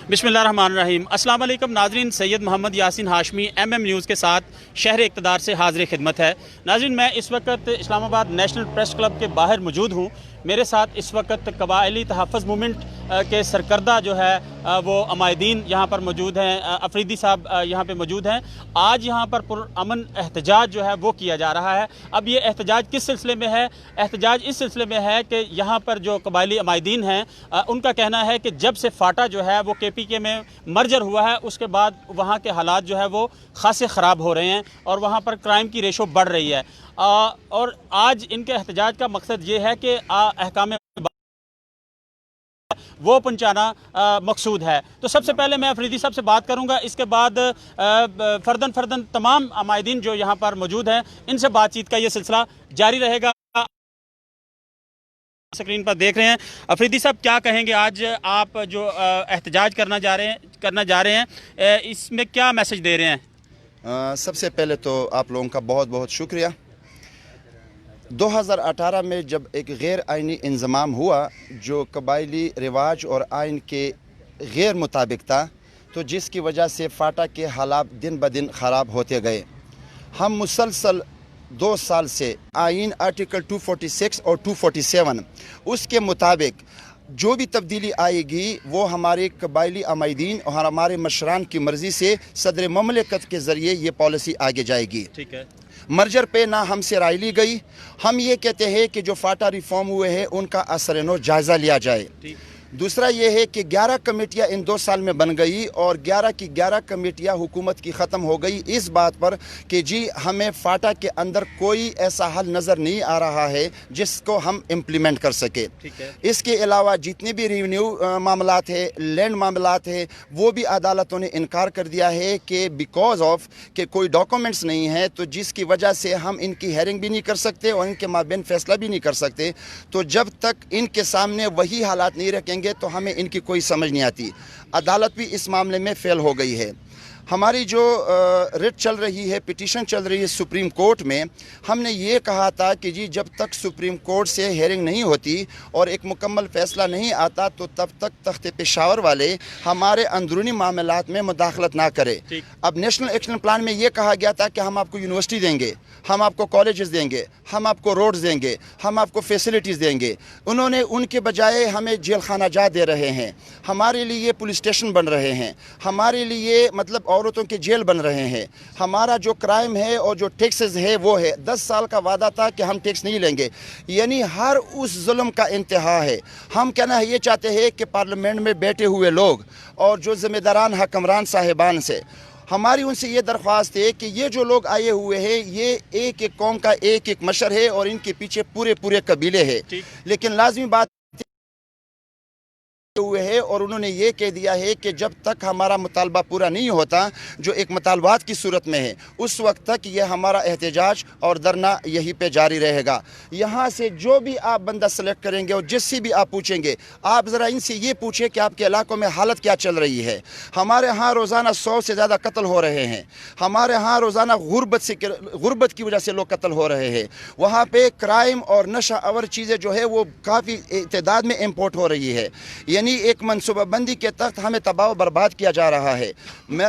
बिस्मिल्लाहिर्रहमानिर्रहीम। अस्सलाम वालेकुम नाज़रीन, सैयद मोहम्मद यासीन हाशमी MM न्यूज़ के साथ शहर इक़्तिदार से हाज़िर खिदमत है। नाज़रीन, मैं इस वक्त इस्लामाबाद नेशनल प्रेस क्लब के बाहर मौजूद हूँ। मेरे साथ इस वक्त कबायली तहफ़्फ़ुज़ मूवमेंट के सरकर्दा जो है वो अमायदीन यहाँ पर मौजूद हैं। अफरीदी साहब यहाँ पे मौजूद हैं। आज यहाँ पर पुरअमन एहतजाज जो है वो किया जा रहा है। अब ये एहतजाज किस सिलसिले में है? एहतजाज इस सिलसिले में है कि यहाँ पर जो कबायली अमायदीन हैं उनका कहना है कि जब से फाटा जो है वो KPK में मर्जर हुआ है उसके बाद वहाँ के हालात जो है वो खासे ख़राब हो रहे हैं और वहाँ पर क्राइम की रेशो बढ़ रही है। और आज इनके एहतजाज का मकसद ये है कि अहकाम वो पहुँचाना मकसूद है। तो सबसे पहले मैं अफरीदी साहब से बात करूँगा, इसके बाद फर्दन तमाम अमायदीन जो यहाँ पर मौजूद हैं इनसे बातचीत का ये सिलसिला जारी रहेगा। स्क्रीन पर देख रहे हैं। अफरीदी साहब, क्या कहेंगे? आज आप जो एहतजाज करना जा रहे हैं इसमें क्या मैसेज दे रहे हैं? सबसे पहले तो आप लोगों का बहुत बहुत शुक्रिया। 2018 में जब एक गैर आइनी इंज़माम हुआ जो कबायली रिवाज और आइन के गैर मुताबिक था, तो जिसकी वजह से फाटा के हालात दिन ब दिन ख़राब होते गए। हम मुसलसल 2 साल से आइन आर्टिकल 246 और 247 उसके मुताबिक जो भी तब्दीली आएगी वो हमारे कबायली अमायदीन और हमारे मशरान की मर्ज़ी से सदर ममलिकत के ज़रिए ये पॉलिसी आगे जाएगी। ठीक है। मर्जर पे ना हमसे राय ली गई। हम ये कहते हैं कि जो फाटा रिफॉर्म हुए हैं उनका असर-ए-नौ जायज़ा लिया जाए। दूसरा ये है कि 11 कमेटियाँ इन 2 साल में बन गई और 11 की 11 कमेटियाँ हुकूमत की ख़त्म हो गई इस बात पर कि जी हमें फाटा के अंदर कोई ऐसा हल नज़र नहीं आ रहा है जिसको हम इम्प्लीमेंट कर सके। इसके अलावा जितने भी रेवेन्यू मामलात है, लैंड मामलात है, वो भी अदालतों ने इनकार कर दिया है कि बिकॉज ऑफ कि कोई डॉक्यूमेंट्स नहीं है, तो जिसकी वजह से हम इनकी हेयरिंग भी नहीं कर सकते और इनके माबेन फैसला भी नहीं कर सकते। तो जब तक इनके सामने वही हालात नहीं रखेंगे तो हमें इनकी कोई समझ नहीं आती। अदालत भी इस मामले में फेल हो गई है। हमारी जो रिट चल रही है, पिटीशन चल रही है सुप्रीम कोर्ट में, हमने ये कहा था कि जी जब तक सुप्रीम कोर्ट से हेयरिंग नहीं होती और एक मुकम्मल फ़ैसला नहीं आता तो तब तक तख्त पेशावर वाले हमारे अंदरूनी मामलात में मुदाखलत ना करे। अब नेशनल एक्शन प्लान में ये कहा गया था कि हम आपको यूनिवर्सिटी देंगे, हम आपको कॉलेजेस देंगे, हम आपको रोड्स देंगे, हम आपको फैसिलिटीज़ देंगे। उन्होंने उनके बजाय हमें जेल खाना जा दे रहे हैं, हमारे लिए पुलिस स्टेशन बन रहे हैं, हमारे लिए मतलब औरतों के जेल बन रहे हैं। हमारा जो क्राइम है और जो टैक्सेस है वो है। 10 साल का वादा था कि हम टैक्स नहीं लेंगे, यानी हर उस जुल्म का इंतहा है। हम कहना ये चाहते हैं कि पार्लियामेंट में बैठे हुए लोग और जो ज़िम्मेदारान हकमरान साहिबान से हमारी उनसे ये दरख्वास्त है कि ये जो लोग आए हुए हैं ये एक एक कौम का एक एक मशर है और इनके पीछे पूरे पूरे कबीले हैं। लेकिन लाजमी बात हुए है और उन्होंने ये कह दिया है कि जब तक हमारा मुतालबा पूरा नहीं होता जो एक मुतालबात की सूरत में है उस वक्त तक ये हमारा एहतजाज और धरना यहीं पे जारी रहेगा। यहाँ से जो भी आप बंदा सेलेक्ट करेंगे और जिससे भी आप पूछेंगे, आप ज़रा इनसे ये पूछें कि आपके इलाकों में हालत क्या चल रही है। हमारे यहाँ रोज़ाना 100 से ज़्यादा कत्ल हो रहे हैं। हमारे यहाँ रोज़ाना गुर्बत की वजह से लोग कत्ल हो रहे हैं। वहाँ पर क्राइम और नशा आवर चीज़ें जो है वो काफ़ी तादाद में इम्पोर्ट हो रही है। यानी एक मनसूबाबंदी के तहत हमें तबाह बर्बाद किया जा रहा है।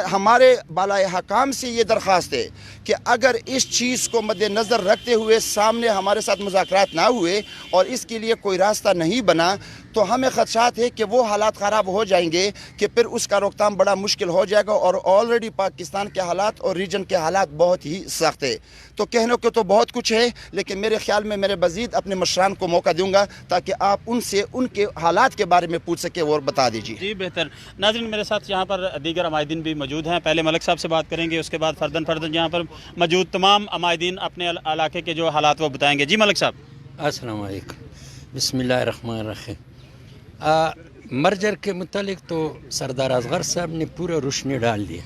हमारे बालाए हकाम से ये दरख्वास्त है कि अगर इस चीज़ को मद्देनज़र रखते हुए सामने हमारे साथ मुज़ाकरात ना हुए और इसके लिए कोई रास्ता नहीं बना तो हमें ख़दशात है कि वो हालात ख़राब हो जाएंगे कि फिर उसका रोकथाम बड़ा मुश्किल हो जाएगा। और ऑलरेडी पाकिस्तान के हालात और रीजन के हालात बहुत ही सख्त है। तो कहने को तो बहुत कुछ है, लेकिन मेरे ख्याल में मेरे मज़ीद अपने मशरान को मौका दूंगा ताकि आप उनसे उनके हालात के बारे में पूछ सके और बता दीजिए। जी बेहतर। नाज़रीन, मेरे साथ यहाँ पर दीगर अमायदीन भी मौजूद हैं। पहले मलिक साहब से बात करेंगे, उसके बाद फर्दन यहाँ पर मौजूद तमाम अमायदीन अपने इलाके के जो हालात वो बताएँगे। जी मलिक साहब। अस्सलाम वालेकुम। बिस्मिल्लाहिर्रहमानिर्रहीम। मर्जर के मुतालिक तो सरदार असगर साहब ने पूरा रोशनी डाल दिया,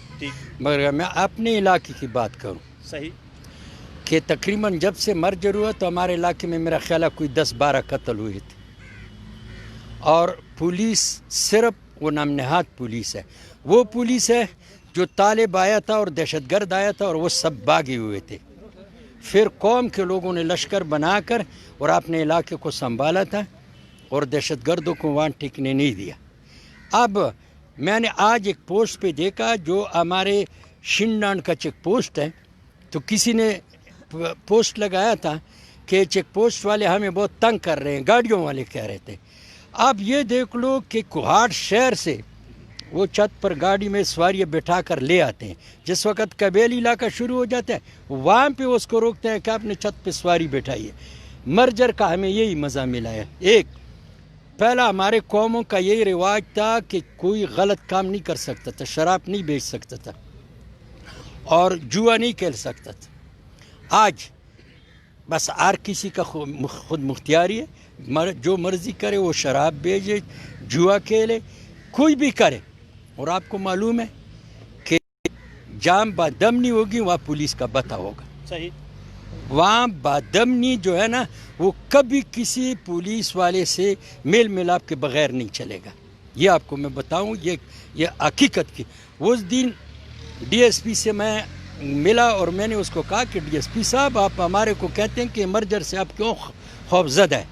मगर मैं अपने इलाके की बात करूं सही कि तकरीबन जब से मर्जर हुआ तो हमारे इलाके में मेरा ख्याल है कोई 10-12 कत्ल हुए थे और पुलिस सिर्फ वो नामनहाद पुलिस है। वो पुलिस है जो तालिब आया था और दहशतगर्द आया था और वो सब बागी हुए थे। फिर कौम के लोगों ने लश्कर बनाकर और अपने इलाके को संभाला था और दहशतगर्दों को वहाँ टिकने नहीं दिया। अब میں نے آج ایک پوسٹ پہ دیکھا جو ہمارے شنڈان کا چیک پوسٹ ہے، تو کسی نے پوسٹ لگایا تھا کہ چیک پوسٹ والے ہمیں بہت تنگ کر رہے ہیں، گاڑیوں والے کہہ رہے تھے۔ اب یہ دیکھ لو کہ کوہاٹ شہر سے وہ چھت پر گاڑی میں سواریاں بٹھا کر لے آتے ہیں، جس وقت قبیلی علاقہ شروع ہو جاتا ہے وہاں پہ اس کو روکتے ہیں کہ اپنے چھت پہ سواری بٹھائیے۔ مرجر کا ہمیں یہی مزہ ملا ہے۔ ایک پہلا ہمارے قوموں کا یہی رواج تھا کہ کوئی غلط کام نہیں کر سکتا تھا، شراب نہیں بیچ سکتا تھا اور جوا نہیں کھیل سکتا تھا۔ آج بس ہر کسی کا خود مختاری ہے، جو مرضی کرے وہ شراب بیچے، جوا کھیلے، کوئی بھی کرے۔ اور آپ کو معلوم ہے کہ جام بادمنی ہوگی وہاں پولیس کا بتا ہوگا۔ صحیح۔ وہاں بادمنی جو ہے نا وہ کبھی کسی پولیس والے سے میل ملاپ کے بغیر نہیں چلے گا۔ یہ آپ کو میں بتاؤں، یہ حقیقت کی۔ اس دن ڈی ایس پی سے میں ملا اور میں نے اس کو کہا کہ ڈی ایس پی صاحب آپ ہمارے کو کہتے ہیں کہ مرجر سے آپ کیوں خوف زدہ ہے؟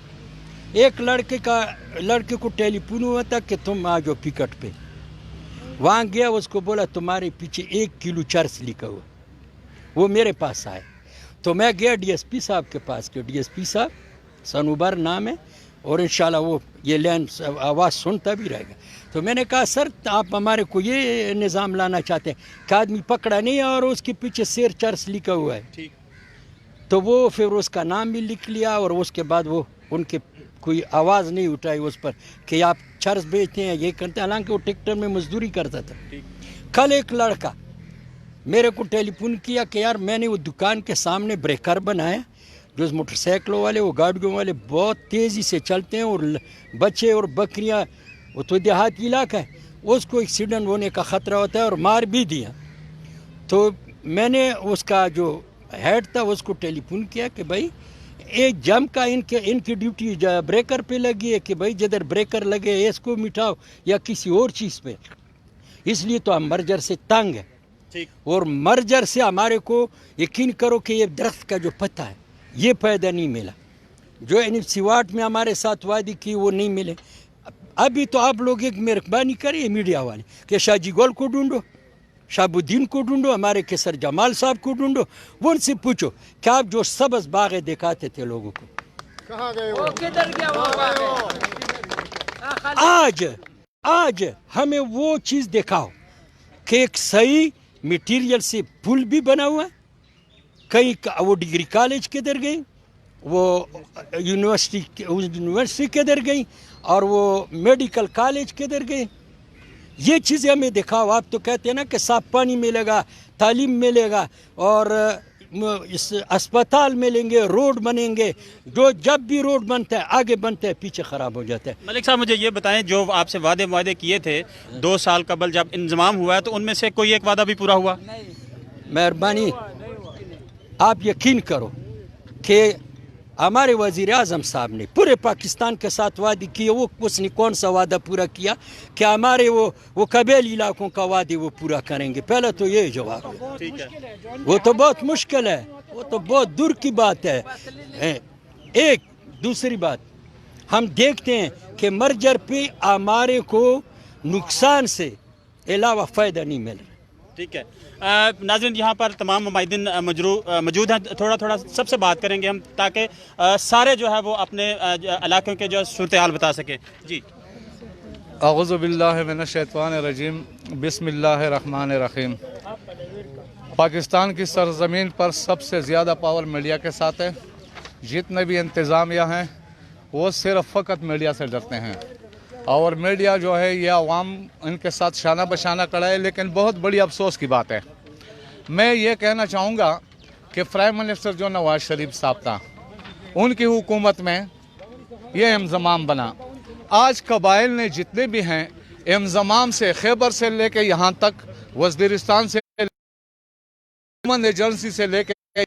ایک لڑکے کو ٹیلی فون ہوا تھا کہ تم آ جاؤ پکٹ پہ، وہاں گیا، اس کو بولا تمہارے پیچھے 1 کلو چرس لکھا ہوا، وہ میرے پاس آئے تو میں گیا ڈی ایس پی صاحب کے پاس کہ ڈی ایس پی صاحب سنوبر نام ہے اور انشاءاللہ وہ یہ لین آواز سنتا بھی رہے گا۔ تو میں نے کہا سر آپ ہمارے کو یہ نظام لانا چاہتے ہیں کہ آدمی پکڑا نہیں ہے اور اس کے پیچھے سیر چرس لکھا ہوا ہے، تو وہ پھر اس کا نام بھی لکھ لیا اور اس کے بعد وہ ان کے کوئی آواز نہیں اٹھائی اس پر کہ آپ چرس بیچتے ہیں، یہ کرتے ہیں، حالانکہ وہ ٹیکٹر میں مزدوری کرتا تھا۔ کل ایک لڑکا میرے کو ٹیلی فون کیا کہ یار میں نے وہ دکان کے سامنے بریکر بنایا، جو موٹر سائیکلوں والے وہ گاڑیوں والے بہت تیزی سے چلتے ہیں اور بچے اور بکریاں، وہ تو دیہاتی علاقہ ہے، اس کو ایکسیڈنٹ ہونے کا خطرہ ہوتا ہے اور مار بھی دیا۔ تو میں نے اس کا جو ہیڈ تھا اس کو ٹیلی فون کیا کہ بھائی ایک جم کا ان کی ڈیوٹی بریکر پہ لگی ہے کہ بھائی جدھر بریکر لگے اس کو مٹاؤ یا کسی اور چیز پہ، اس لیے تو ہم مرجر سے تنگ ہے۔ اور مرجر سے ہمارے کو یقین کرو کہ یہ درخت کا جو پتا ہے یہ پیدا نہیں ملا، جو سیواٹ میں ہمارے ساتھ وعدے کی وہ نہیں ملے۔ ابھی تو آپ لوگ ایک مہربانی کریے میڈیا والے کہ شاہ جی گول کو ڈھونڈو، شہاب الدین کو ڈھونڈو، ہمارے کیسر جمال صاحب کو ڈھونڈو، وہ ان سے پوچھو کہ آپ جو سبز باغیں دکھاتے تھے لوگوں کو کہاں گئے وہ؟ کدھر گیا؟ آج ہمیں وہ چیز دکھاؤ کہ ایک صحیح میٹیریل سے پل بھی بنا ہوا ہے، کہیں وہ ڈگری کالج کدھر گئی، وہ یونیورسٹی کدھر گئی اور وہ میڈیکل کالج کدھر گئی، یہ چیزیں ہمیں دکھاؤ۔ آپ تو کہتے ہیں نا کہ صاف پانی ملے گا، تعلیم ملے گا اور اسپتال ملیں گے، روڈ بنیں گے، جو جب بھی روڈ بنتا ہے آگے بنتا ہے پیچھے خراب ہو جاتا ہے۔ ملک صاحب مجھے یہ بتائیں، جو آپ سے وعدے کیے تھے 2 سال قبل جب انضمام ہوا ہے تو ان میں سے کوئی ایک وعدہ بھی پورا ہوا؟ مہربانی آپ یقین کرو کہ ہمارے وزیر اعظم صاحب نے پورے پاکستان کے ساتھ وعدے کیے، اس نے کون سا وعدہ پورا کیا کہ ہمارے وہ قبیلی علاقوں کا وعدے وہ پورا کریں گے؟ پہلا تو یہ جواب ہے، وہ تو بہت مشکل ہے، وہ تو بہت دور کی بات ہے۔ ایک دوسری بات ہم دیکھتے ہیں کہ مرجر پہ ہمارے کو نقصان سے علاوہ فائدہ نہیں مل رہا۔ ٹھیک ہے ناظرین، یہاں پر تمام ممائدین موجود ہیں، تھوڑا سب سے بات کریں گے ہم تاکہ سارے جو ہے وہ اپنے علاقوں کے جو صورتحال بتا سکیں۔ جی اعوذ باللہ من الشیطان الرجیم، بسم اللہ الرحمن الرحیم۔ پاکستان کی سرزمین پر سب سے زیادہ پاور میڈیا کے ساتھ ہے، جتنے بھی انتظامیہ ہیں وہ صرف فقط میڈیا سے ڈرتے ہیں، اور میڈیا جو ہے یہ عوام ان کے ساتھ شانہ بشانہ کھڑا ہے۔ لیکن بہت بڑی افسوس کی بات ہے، میں یہ کہنا چاہوں گا کہ پرائم منسٹر جو نواز شریف صاحب تھا ان کی حکومت میں یہ انضمام بنا۔ آج قبائل نے جتنے بھی ہیں انضمام سے، خیبر سے لے کے یہاں تک، وزیرستان سے ایجنسی سے لے کے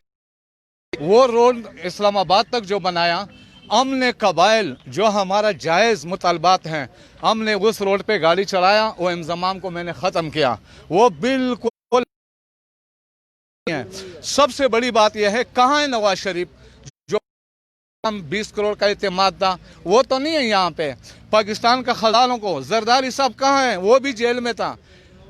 وہ روڈ اسلام آباد تک جو بنایا، ہم نے قبائل جو ہمارا جائز مطالبات ہیں، ہم نے اس روڈ پہ گاڑی چلایا، وہ انضمام کو میں نے ختم کیا، وہ بالکل ہے۔ سب سے بڑی بات یہ ہے کہاں ہے نواز شریف جو 20 करोड़ का इत्तेमाद था, वो तो नहीं है यहाँ पे। पाकिस्तान का खजानों को जरदारी साहब कहाँ हैं, वो भी जेल में था।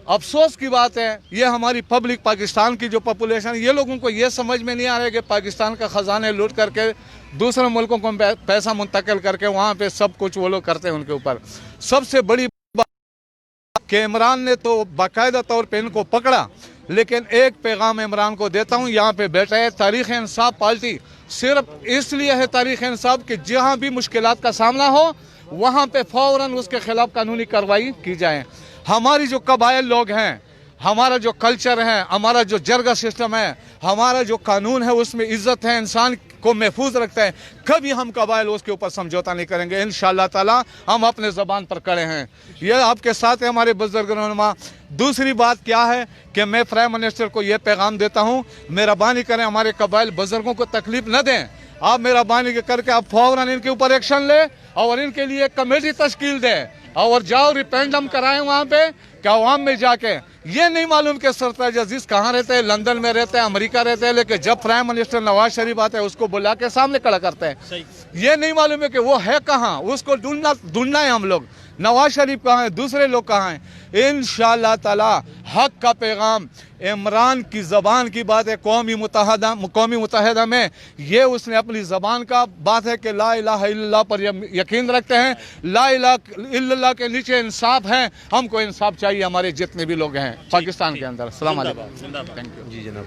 अफसोस की बात है, ये हमारी पब्लिक, पाकिस्तान की जो पॉपुलेशन, ये लोगों को ये समझ में नहीं आ रहा है कि पाकिस्तान का खजाने लूट करके दूसरे मुल्कों को पैसा मुंतकिल करके वहाँ पे सब कुछ वो लोग करते हैं उनके ऊपर। सबसे बड़ी बात कि इमरान ने तो बाकायदा तौर पे इनको पकड़ा, लेकिन एक पैगाम इमरान को देता हूँ, यहाँ पे बैठा है तहरीक इंसाफ पार्टी सिर्फ इसलिए है तहरीक इंसाफ कि जहाँ भी मुश्किलात का सामना हो वहाँ पे फौरन उसके खिलाफ कानूनी कार्रवाई की जाए। हमारी जो कबाइल लोग हैं, हमारा जो कल्चर है, हमारा जो जरगा सिस्टम है, हमारा जो कानून है, उसमें इज्जत है, इंसान को महफूज रखता है। कभी हम कबाइल उसके ऊपर समझौता नहीं करेंगे। इंशाअल्लाह ताला हम अपने ज़बान पर खड़े हैं। ये आपके साथ है हमारे बुजुर्ग रहनुमा। दूसरी बात क्या है कि मैं प्राइम मिनिस्टर को ये पैगाम देता हूँ, मेहरबानी करें, हमारे कबाइल बुजुर्गों को तकलीफ न दें। आप मेहरबानी करके आप फौरन इनके ऊपर एक्शन ले और इनके लिए कमेटी तश्कील दें और जाओ रिफरेंडम कराएं वहाँ पे कि अवाम में जाके। ये नहीं मालूम कि सरताज अजीज कहाँ रहते हैं, लंदन में रहते हैं, अमेरिका रहते हैं, लेकिन जब प्राइम मिनिस्टर नवाज शरीफ आते हैं उसको बुला के सामने खड़ा करते हैं। ये नहीं मालूम है कि वो है कहाँ, उसको ढूंढना है हम लोग। नवाज शरीफ कहाँ है, दूसरे लोग कहाँ हैं। इंशाअल्लाह ताला हक का पैगाम इमरान की ज़बान की बात है। कौमी मुत्तहिदा में ये उसने अपनी ज़बान का बात है कि ला इलाहा इल्लल्लाह पर यकीन रखते हैं। ला इलाहा इल्लल्लाह के नीचे इंसाफ है, हमको इंसाफ चाहिए हमारे जितने भी लोग हैं पाकिस्तान के अंदर। अस्सलाम वालेकुम। Thank you. जी जनाब,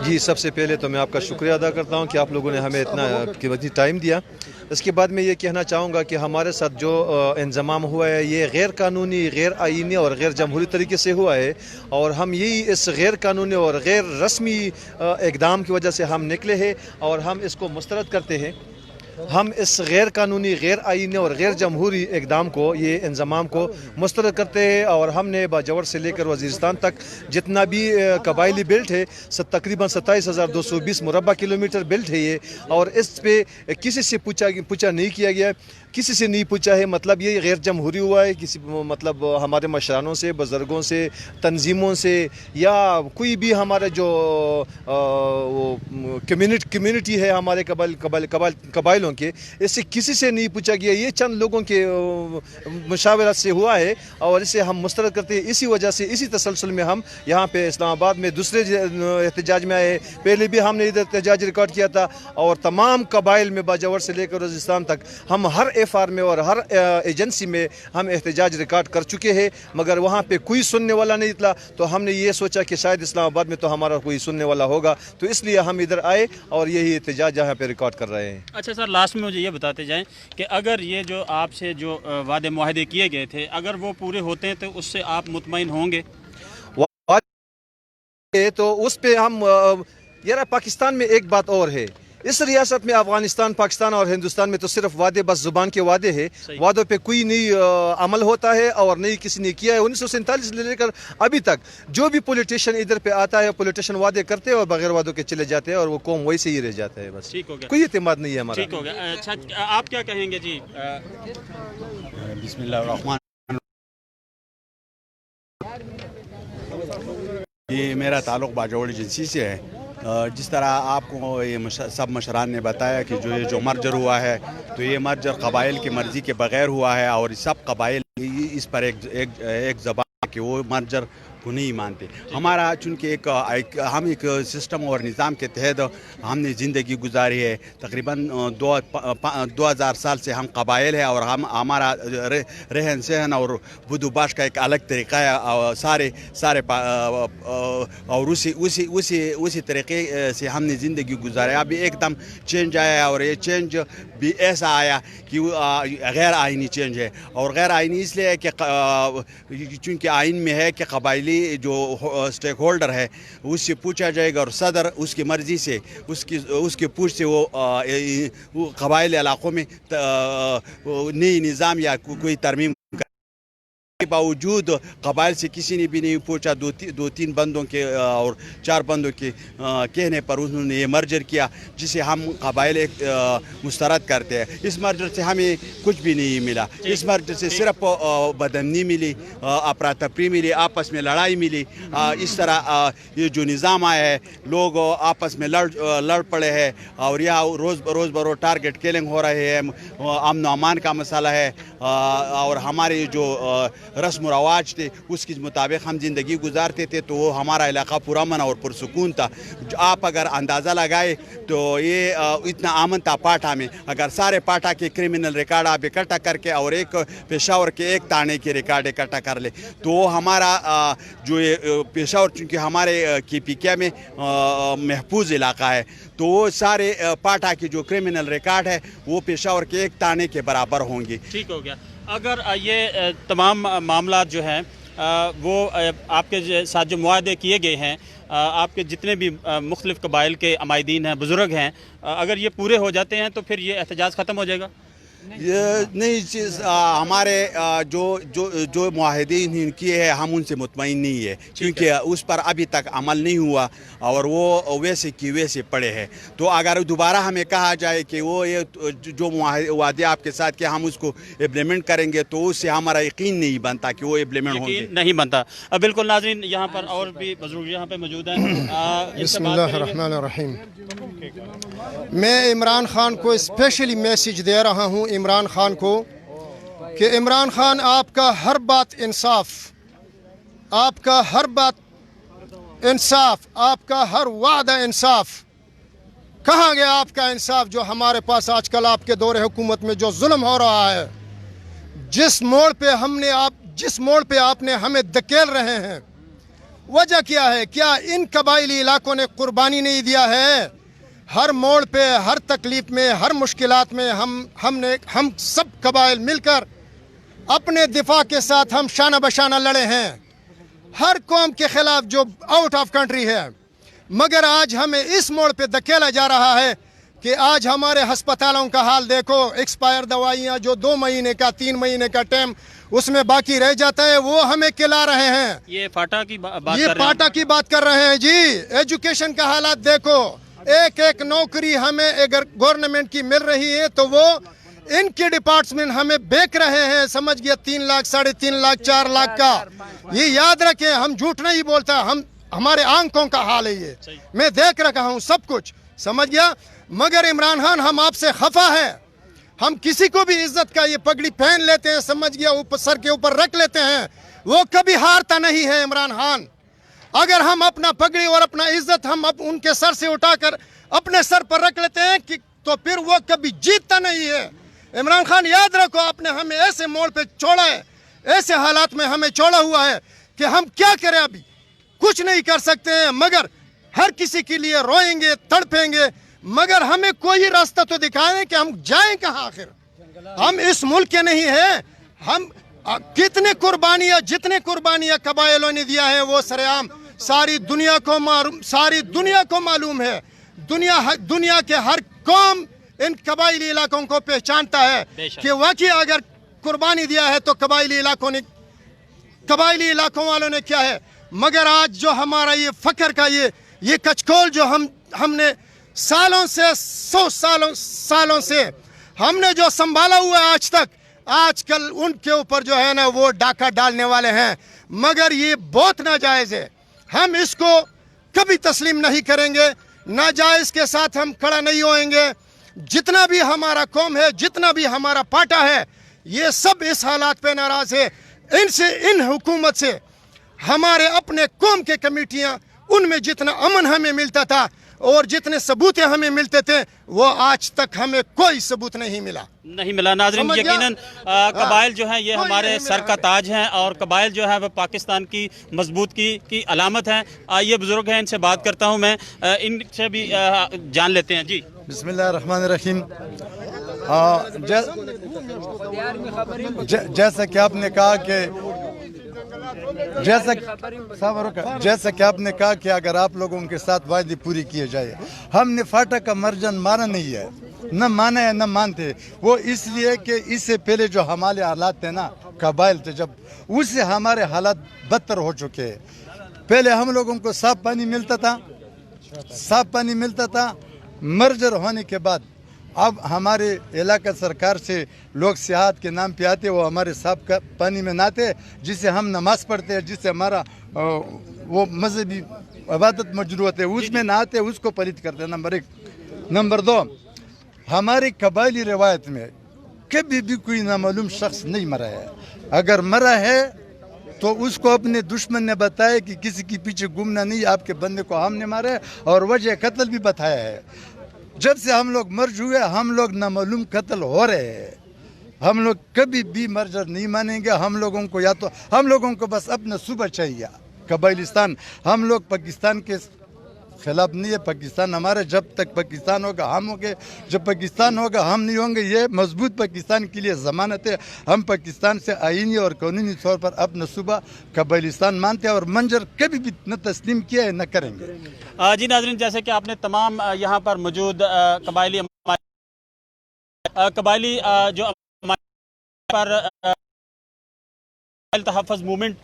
जी सबसे पहले तो मैं आपका शुक्रिया अदा करता हूं कि आप लोगों ने हमें इतना कीमती टाइम दिया। इसके बाद मैं ये कहना चाहूँगा कि हमारे साथ जो इंजमाम हुआ है ये गैर कानूनी, गैर आईनी और गैर जमहूरी तरीके से हुआ है, और हम यही इस गैर कानूनी और गैर रस्मी इक़दाम की वजह से हम निकले हैं और हम इसको मुस्तरद करते हैं। हम इस गैर कानूनी, गैर आईनी और गैर जमहूरी इक़दाम को, ये इंजमाम को मुस्तरद करते हैं। और हमने बाजवर से लेकर वज़ीरिस्तान तक जितना भी कबायली बेल्ट है, तकरीबन 27,220 मुरबा किलोमीटर बेल्ट है ये, और इस पे किसी से पूछा नहीं किया गया, किसी से नहीं पूछा है। मतलब ये गैर जमहूरी हुआ है, किसी मतलब हमारे मशरानों से, बुज़ुर्गों से, तंजीमों से, या कोई भी हमारे जो कम्युनिटी है हमारे कबाइलों के, इससे किसी से नहीं पूछा गया। ये चंद लोगों के मुशावरत से हुआ है और इसे हम मुस्तरद करते हैं। इसी वजह से, इसी तसलसल में हम यहाँ पे इस्लामाबाद में दूसरे एहतजाज में आए। पहले भी हमने इधर एहतजाज रिकॉर्ड किया था, और तमाम कबाइल में बाजवर से लेकर वज़ीरिस्तान तक हम हर एफआर में और हर एजेंसी में हम एहतजाज रिकॉर्ड कर चुके हैं, मगर वहाँ पे कोई सुनने वाला नहीं निकला। तो हमने ये सोचा कि शायद इस्लामाबाद में तो हमारा कोई सुनने वाला होगा, तो इसलिए हम इधर आए और यही एहतजाज यहाँ पे रिकॉर्ड कर रहे हैं। अच्छा सर, लास्ट में मुझे ये बताते जाएं कि अगर ये जो आपसे जो वादे मुआहदे किए गए थे, अगर वो पूरे होते हैं तो उससे आप मुतमईन होंगे? तो उस पे हम यार, पाकिस्तान में एक बात और है, इस रियासत में अफगानिस्तान, पाकिस्तान और हिंदुस्तान में तो सिर्फ वादे, बस जुबान के वादे हैं। वादों पे कोई नहीं अमल होता है और नहीं किसी ने किया है। 1947 से लेकर अभी तक जो भी पॉलिटिशियन इधर पे आता है, पॉलिटिशियन वादे करते हैं और बगैर वादों के चले जाते हैं, और वो कौम वैसे ही रह जाता है। बस ठीक हो गया, कोई एतमाद नहीं है हमारा। ठीक हो गया। अच्छा, आप क्या कहेंगे जी? बिस्मिल्लाह। ये मेरा ताल्लुक़ बाजौड़ एजेंसी से है। जिस तरह आपको ये सब मशरान ने बताया कि जो मर्जर हुआ है, तो ये मर्जर कबाइल की मर्ज़ी के बग़ैर हुआ है, और सब कबाइल इस पर एक ज़बान कि वो मर्जर को नहीं मानते। हमारा चूँकि हम एक सिस्टम और निज़ाम के तहत हमने ज़िंदगी गुजारी है। तकरीबन 2000 साल से हम कबाइल है, और हमारा रहन सहन और बुदुबाश का एक अलग तरीक़ा है, और सारे और उसी तरीक़े से हमने ज़िंदगी गुजारी। अभी एकदम चेंज आया, और ये चेंज भी ऐसा आया कि गैर आइनी चेंज है। और गैर आइनी इसलिए है कि चूँकि आइन में है कि कबाइली जो स्टेक होल्डर है उससे पूछा जाएगा, और सदर उसकी मर्ज़ी से उसकी पूछ से वो कबाइली इलाक़ों में नई निज़ाम या कोई तरमीम के बावजूद कबाइल से किसी ने भी नहीं पूछा। दो तीन बंदों के और 4 बंदों के कहने पर उन्होंने ये मर्जर किया, जिसे हम कबाइल मुस्तरद करते हैं। इस मर्जर से हमें कुछ भी नहीं मिला। इस मर्जर से सिर्फ बदमनी मिली, अफरा तफरी मिली, आपस में लड़ाई मिली। इस तरह ये जो निज़ाम आया है, लोग आपस में लड़ पड़े हैं और यहाँ रोज़ बरोज़ टारगेट किलिंग हो रहे हैं। अमन अमान का मसला है और हमारे जो रस्म रवाज थे उसके मुताबिक हम ज़िंदगी गुजारते थे, तो वो हमारा इलाका पुरअमन और पुरसुकून था। आप अगर अंदाज़ा लगाए तो ये इतना अमन था पाटा में। अगर सारे पाटा के क्रिमिनल रिकॉर्ड आप इकट्ठा करके और एक पेशावर के एक थाने के रिकॉर्ड इकट्ठा कर ले, तो हमारा जो ये पेशावर चूँकि हमारे KPK में महफूज इलाका है, तो वो सारे पाटा के जो क्रिमिनल रिकॉर्ड है वो पेशावर के एक थाने के बराबर होंगे। ठीक हो गया। अगर ये तमाम मामला जो हैं वो आपके साथ जो मुआहदे किए गए हैं, आपके जितने भी मुख्तलिफ कबाइल के अमायदीन हैं, बुज़ुर्ग हैं, अगर ये पूरे हो जाते हैं तो फिर ये एहतजाज ख़त्म हो जाएगा? ये नहीं चीज़ हमारे जो मुआहदीन किए हैं हम उनसे मुतमईन नहीं है, क्योंकि उस पर अभी तक अमल नहीं हुआ और वो वैसे की वैसे पड़े हैं। तो अगर दोबारा हमें कहा जाए कि वो ये जो वादे आपके साथ कि हम उसको इम्प्लीमेंट करेंगे, तो उससे हमारा यकीन नहीं बनता कि वो इम्प्लीमेंट होंगे। नहीं बनता। बिल्कुल नाज़रीन, यहाँ पर और भी बुजुर्ग यहाँ पे मौजूद हैं। बिस्मिल्लाहिर्रहमानिर्रहीम। मैं इमरान खान को स्पेशली मैसेज दे रहा हूँ, इमरान खान को, कि इमरान खान आपका हर बात इंसाफ, आपका हर बात इंसाफ, आपका हर वादा इंसाफ। कहाँ गया आपका इंसाफ जो हमारे पास आजकल आपके दौरे हुकूमत में जो जुल्म हो रहा है? जिस मोड़ पे आपने हमें धकेल रहे हैं, वजह क्या है? क्या इन कबाइली इलाकों ने कुर्बानी नहीं दिया है? हर मोड़ पे, हर तकलीफ में, हर मुश्किलात में हम सब कबाइल मिलकर अपने दिफा के साथ हम शाना बशाना लड़े हैं, हर कौम के खिलाफ जो आउट ऑफ कंट्री है। मगर आज हमें इस मोड़ पे धकेला जा रहा है कि आज हमारे अस्पतालों का हाल देखो। एक्सपायर दवाइयाँ जो 2 महीने का 3 महीने का टाइम उसमें बाकी रह जाता है, वो हमें खिला रहे हैं। ये फाटा की बात कर रहे हैं जी। एजुकेशन का हालात देखो, एक नौकरी हमें अगर गवर्नमेंट की मिल रही है तो वो इनके डिपार्टमेंट हमें बेच रहे हैं, समझ गया, 3 लाख, 3.5 लाख, 4 लाख का। ये याद रखें, हम झूठ नहीं बोलता, हमारे आंखों का हाल है ये, मैं देख रखा हूँ सब कुछ, समझ गया। मगर इमरान खान, हम आपसे खफा है। हम किसी को भी इज्जत का ये पगड़ी पहन लेते हैं, समझ गया, ऊपर सर के ऊपर रख लेते हैं, वो कभी हारता नहीं है इमरान खान। अगर हम अपना पगड़ी और अपना इज्जत हम उनके सर से उठाकर अपने सर पर रख लेते हैं कि तो फिर वो कभी जीतता नहीं है। इमरान खान, याद रखो, आपने हमें ऐसे मोड़ पे छोड़ा है, ऐसे हालात में हमें छोड़ा हुआ है कि हम क्या करें, अभी कुछ नहीं कर सकते हैं। मगर हर किसी के लिए रोएंगे, तड़पेंगे, मगर हमें कोई रास्ता तो दिखाएं कि हम जाएं कहाँ। आखिर हम इस मुल्क के नहीं हैं। हम जितने कुर्बानियां कबाइलों ने दिया है वो सरेआम सारी दुनिया को मालूम है। दुनिया के हर कौम इन कबाइली इलाकों को पहचानता है कि वाकई अगर कुर्बानी दिया है तो कबाइली इलाकों वालों ने क्या है। मगर आज जो हमारा ये फख्र का ये कचकोल जो हमने सालों से 100 सालों से हमने जो संभाला हुआ है आज तक, आजकल उनके ऊपर जो है ना वो डाका डालने वाले हैं। मगर ये बहुत नाजायज़ है, हम इसको कभी तस्लीम नहीं करेंगे, नाजायज़ के साथ हम खड़ा नहीं होएंगे। जितना भी हमारा कौम है, जितना भी हमारा पाटा है, ये सब इस हालात पे नाराज़ है। इन हुकूमत से हमारे अपने कौम के कमेटियाँ, उनमें जितना अमन हमें मिलता था और जितने सबूत हमें मिलते थे, वो आज तक हमें कोई सबूत नहीं मिला। नाज़रीन, यकीनन कबाइल जो है ये हमारे सर का ताज हैं और कबाइल जो है वह पाकिस्तान की मजबूत की अलामत हैं। ये बुजुर्ग हैं, इनसे बात करता हूँ मैं, इनसे भी जान लेते हैं जी। बिस्मिल्लाहिर्रहमानिर्रहीम। जैसा कि आपने कहा कि अगर आप लोगों के साथ वायदे पूरी किए जाए, हमने फाटा का मर्जन माना नहीं है, न माना है न मानते। वो इसलिए कि इससे पहले जो हमारे हालात थे ना, कबाइल थे, जब उससे हमारे हालात बदतर हो चुके हैं। पहले हम लोगों को साफ पानी मिलता था, मर्जर होने के बाद अब हमारे इलाका सरकार से लोग सियाहत के नाम पे आते, वो हमारे साफ का पानी में नहाते, जिससे हम नमाज पढ़ते हैं, जिससे हमारा वो मजहबी इबादत मजरूत है, उसमें नहाते, उसको पलित करते हैं। नंबर 1। नंबर 2, हमारी कबायली रिवायत में कभी भी कोई नामालूम शख्स नहीं मरा है। अगर मरा है तो उसको अपने दुश्मन ने बताया कि किसी के पीछे घूमना नहीं, आपके बंदे को हमने मारा है, और वजह कत्ल भी बताया है। जब से हम लोग मर्ज हुए, हम लोग नामालूम कत्ल हो रहे हैं। हम लोग कभी भी मर्जर नहीं मानेंगे। हम लोगों को या तो हम लोगों को बस अपना सूबा चाहिए, कबाइलिस्तान। हम लोग पाकिस्तान के खिलाफ नहीं है। पाकिस्तान हमारे, जब तक पाकिस्तान होगा हम होंगे, जब पाकिस्तान होगा हम नहीं होंगे। ये मजबूत पाकिस्तान के लिए ज़मानत है। हम पाकिस्तान से आईनी और कानूनी तौर पर अपना सूबा कबाइलिस्तान मानते हैं और मंजर कभी भी न तस्लीम किया है न करेंगे। जी नाज़रीन, जैसे कि आपने तमाम यहाँ पर मौजूद कबायली जो पर तहफ़्फ़ुज़ मूवमेंट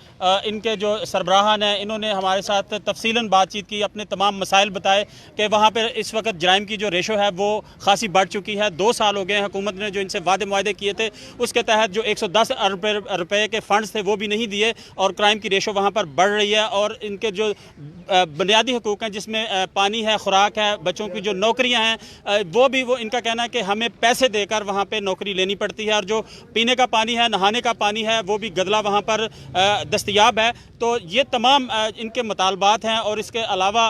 इनके जो सरबराहान हैं, इन्होंने हमारे साथ तफसीलन बातचीत की, अपने तमाम मसाइल बताए कि वहाँ पर इस वक्त जराइम की जो रेशो है वो खासी बढ़ चुकी है। 2 साल हो गए हैं हुकूमत ने जो इनसे वादे मुआहदे किए थे, उसके तहत जो 110 अरब रुपए के फ़ंड्स थे वो भी नहीं दिए, और क्राइम की रेशो वहाँ पर बढ़ रही है। और इनके जो बुनियादी हकूक़ हैं, जिसमें पानी है, खुराक है, बच्चों की जो नौकरियाँ हैं, वो इनका कहना है कि हमें पैसे देकर वहाँ पर नौकरी लेनी पड़ती है, और जो पीने का पानी है, नहाने का पानी है, वो भी गदला वहाँ पर दस्तयाब है। तो ये तमाम इनके मुतालबात हैं, और इसके अलावा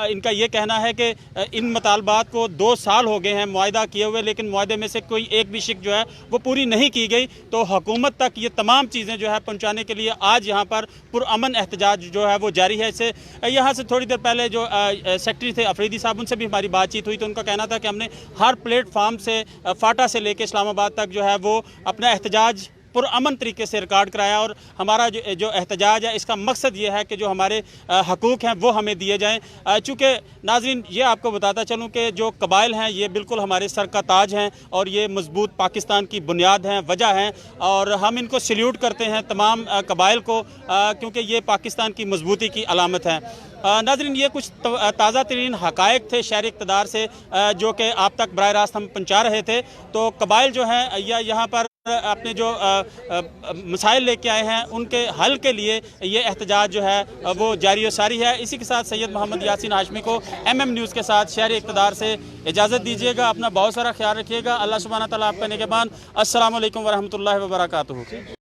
इनका ये कहना है कि इन मुतालबात को 2 साल हो गए हैं मुआहदा किए हुए, लेकिन मुआहदे में से कोई एक भी शिक जो है वो पूरी नहीं की गई। तो हुकूमत तक ये तमाम चीज़ें जो है पहुँचाने के लिए आज यहाँ पर पुरअमन एहतजाज जो है वो जारी है। इससे यहाँ से थोड़ी देर पहले जो सेक्रेटरी थे अफरीदी साहब, उनसे भी हमारी बातचीत हुई, तो उनका कहना था कि हमने हर प्लेटफार्म से फाटा से लेके इस्लामाबाद तक जो है वो अपना एहतजाज पुरअमन तरीके से रिकॉर्ड कराया, और हमारा जो एहतजाज है इसका मकसद ये है कि जो हमारे हकूक़ हैं वो हमें दिए जाएँ। चूँकि नाज़रीन, ये आपको बताता चलूँ कि जो कबाइल हैं ये बिल्कुल हमारे सर का ताज हैं, और ये मजबूत पाकिस्तान की बुनियाद हैं, वजह हैं, और हम इनको सल्यूट करते हैं तमाम कबाइल को, क्योंकि ये पाकिस्तान की मजबूती की अलामत हैं। नाज़रीन, ये कुछ ताज़ा तरीन हक़ाइक़ थे शहरी इक़्तिदार से, जो कि आप तक बराह रास्त हम पहुँचा रहे थे। तो कबाइल जो हैं या यहाँ पर अपने जो मसाइल लेके आए हैं, उनके हल के लिए ये एहतजाज जो है वो जारी व सारी है। इसी के साथ सैयद मोहम्मद यासीन हाशमी को MM न्यूज़ के साथ शहरी इक़्तिदार से इजाज़त दीजिएगा। अपना बहुत सारा ख्याल रखिएगा। अल्लाह सुब्हानहू व तआला आपका निगहबान। अस्सलामु अलैकुम व रहमतुल्लाहि व बरकातुहू।